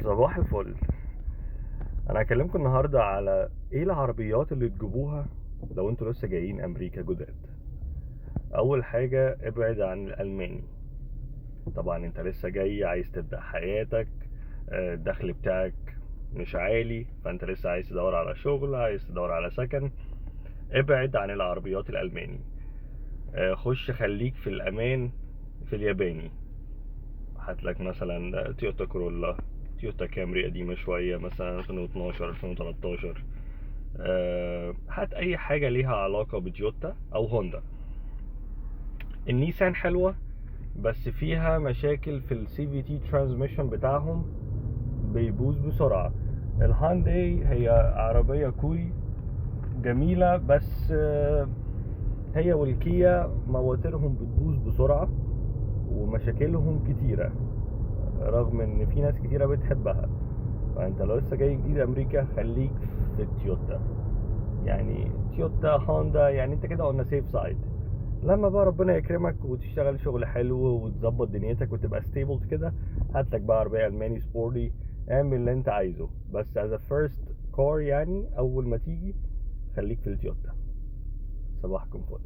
صباح الفل. انا هكلمكم النهارده على ايه العربيات اللي تجيبوها لو انتوا لسه جايين امريكا جداد. اول حاجه ابعد عن الالماني. طبعا انت لسه جاي عايز تبدا حياتك، الدخل بتاعك مش عالي، فانت لسه عايز تدور على شغل، عايز تدور على سكن. ابعد عن العربيات الالماني. خش خليك في الامان في الياباني. هاتلك مثلا تويوتا كورولا، تويوتا كامري قديمة شوية مثلا 2012 2013. هات اي حاجة ليها علاقة بتويوتا او هوندا. النيسان حلوة بس فيها مشاكل في السي في تي ترانسميشن بتاعهم، بيبوظ بسرعة. الهانداي هي عربية كوري جميلة، بس هي والكيا مواترهم بتبوظ بسرعة ومشاكلهم كتيرة، رغم ان في ناس كتيرة بتحبها. فانت لو لسه جاي جديد امريكا خليك في التويوتا، يعني تويوتا هوندا، يعني انت كده on safe side. لما بقى ربنا يكرمك وتشتغل شغل حلو وتظبط دنيتك وتبقى ستيبل كده، هاتلك بقى عربية الماني سبورتي، اعمل اللي انت عايزه. بس as a first car يعني اول ما تيجي خليك في التويوتا. صباحكم فل.